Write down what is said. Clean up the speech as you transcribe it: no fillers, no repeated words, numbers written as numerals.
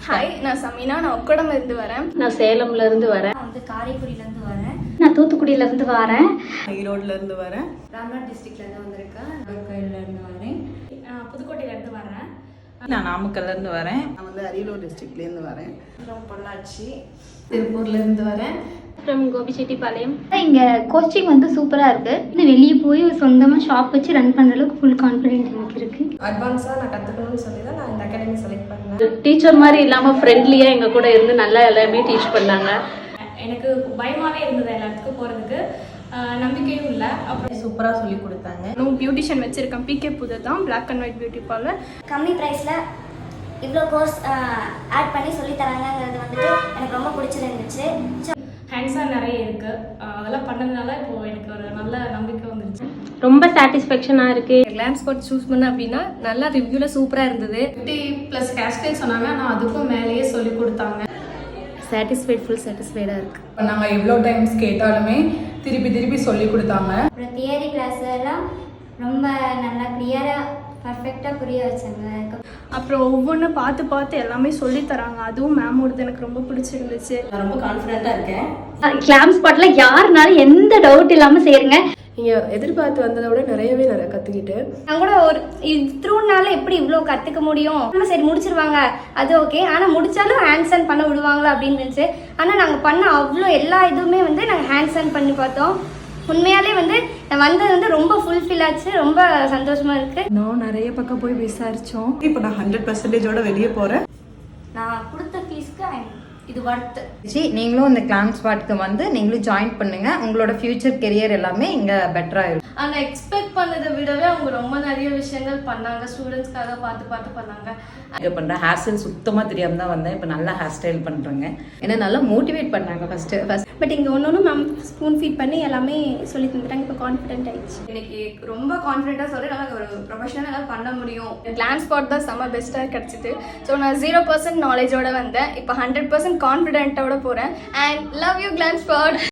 Hi, நான் சமீனா. நான் ஒக்கடம் இருந்து வரேன். நான் சேலம்ல இருந்து வரேன். நான் வந்து காரைக்குடியில இருந்து வரேன். நான் தூத்துக்குடியில இருந்து வரேன். ஈரோட்ல இருந்து வரேன். ராம்நாத் டிஸ்ட்ரிக்ட்ல இருந்து வந்திருக்கேன். நாகர்கோயில்ல இருந்து வரேன். புதுக்கோட்டையில இருந்து வரேன். நான் நாமக்கல்ல இருந்து வரேன். நான் வந்து அரியலூர் டிஸ்ட்ரிக்ட்ல இருந்து வரேன். பொள்ளாச்சி, திருப்பூர்ல இருந்து வரேன். ஃப்ரம் கோபிச்செட்டிப்பாளையம். இங்க கோச்சிங் வந்து சூப்பரா இருக்கு. இன்னும் வெளியே போய் சொந்தமா ஷாப் வச்சு ரன் பண்ற அளவுக்கு ஃபுல் கான்ஃபிடென்ட் எனக்கு இருக்கு. அட்வான்ஸா நான் கத்துக்கணும்னு சொல்லி தான் நான் இந்த அகாடமி செலக்ட் பண்ணேன். டீச்சர் மாதிரி இல்லாம ஃப்ரெண்ட்லியா எங்க கூட இருந்து நல்லா எல்லாமே டீச் பண்ணாங்க. எனக்கு பயமாவே இருந்தது எல்லாத்துக்கும் போறதுக்கு, நம்பிக்கையும் இல்லை. அப்புறம் சூப்பரா சொல்லி கொடுத்தாங்க. நான் பியூட்டிஷியன் வச்சிருக்கேன். பிகே புது தான், black and white beauty parlour. கம்மி ப்ரைஸில் இவ்வளோ கோர்ஸ் ஆட் பண்ணி சொல்லித்தராங்கிறது வந்துட்டு எனக்கு ரொம்ப பிடிச்சிருந்துச்சு. ஹேண்ட்ஸாக நிறைய இருக்கு. அதெல்லாம் பண்ணதுனால இப்போ எனக்கு ஒரு நல்ல நம்பிக்கை வந்துருச்சு. ரொம்ப சாட்டிஸ்ஃபேக்ஷனாக இருக்கு. கிளான்ஸ் ஸ்பாட் சூஸ் பண்ண அப்படின்னா நல்லா ரிவ்யூல சூப்பரா இருந்தது. 50+ ஹேர் ஸ்டைல் சொன்னாங்க, ஆனால் அதுக்கும் மேலேயே சொல்லி கொடுத்தாங்க. ஃபுல் சாட்டிஸ்ஃபைடா இருக்கு. நாங்கள் எவ்வளோ டைம்ஸ் கேட்டாலுமே திருப்பி சொல்லி கொடுத்தாங்க. அப்புறம் தியரி கிளாஸ் எல்லாம் ரொம்ப நல்லா கிளியராக பர்ஃபெக்டாக புரிய வச்சாங்க. அப்புறம் ஒவ்வொன்றும் பார்த்து எல்லாமே சொல்லி தராங்க. அதுவும் மேமோடது எனக்கு ரொம்ப பிடிச்சிருந்துச்சு. நான் ரொம்ப கான்ஃபிடென்ட்டா இருக்கேன். கிளாம் ஸ்பாட்ல யாருனாலும் எந்த டவுட் இல்லாம சேருங்க. நீங்க எதிர்பார்த்து வந்ததை விட நிறைய கத்துக்கிட்டு நான் கூட ஒரு த்ரூனால எப்படி இவ்வளோ கற்றுக்க முடியும், சரி முடிச்சிருவாங்க அது ஓகே, ஆனால் முடிச்சாலும் ஹேண்ட்ஸ் ஆன் பண்ண விடுவாங்களா அப்படின்னு இருந்துச்சு. ஆனால் நாங்கள் பண்ண அவ்வளோ எல்லா இதுவுமே வந்து நாங்கள் ஹேண்ட்ஸ் ஆன் பண்ணி பார்த்தோம். உண்மையாலே வந்து நான் வந்தது வந்து ரொம்ப ஃபுல்ஃபில் ஆச்சு. ரொம்ப சந்தோஷமா இருக்கு. நான் நிறைய பக்கம் போய் விசாரிச்சோம். இப்போ நான் 100%ஓட வெளியே போறேன். நான் கொடுத்த ஃபீஸ்க்கு இது வர்த்து. நீங்களும் இந்த கிளாம் ஸ்பாட்க்கு வந்து நீங்களும் ஜாயின் பண்ணுங்க. உங்களோட ஃபியூச்சர் கெரியர் எல்லாமே இங்க பெட்டரா இருக்கும். ஆனால் எக்ஸ்பெக்ட் பண்ணதை விடவே அவங்க ரொம்ப நிறைய விஷயங்கள் பண்ணாங்க. ஸ்டூடெண்ட்ஸ்க்காக பார்த்து பண்ணாங்க. இங்கே பண்ணுற ஹேர் ஸ்டைல் சுத்தமாக தெரியாமல் தான் வந்தேன். இப்போ நல்லா ஹேர் ஸ்டைல் பண்ணுறாங்க. ஏன்னா நல்லா மோட்டிவேட் பண்ணாங்க ஃபர்ஸ்ட். பட் இங்கே ஒன்று மேம் ஸ்பூன் ஃபீட் பண்ணி எல்லாமே சொல்லி தந்துட்டாங்க. இப்போ கான்ஃபிடென்ட் ஆயிடுச்சு. எனக்கு ரொம்ப கான்ஃபிடென்ட்டாக சொல்லி நல்லா ஒரு ப்ரொஃபஷனலாக பண்ண முடியும். கிளான்ஸ் ஸ்பாட் தான் செம்ம பெஸ்ட்டாக கிடச்சிது. ஸோ நான் 0% நாலேஜோட வந்தேன். இப்போ 100% கான்ஃபிடென்ட்டோட போகிறேன். And love you Glance spot.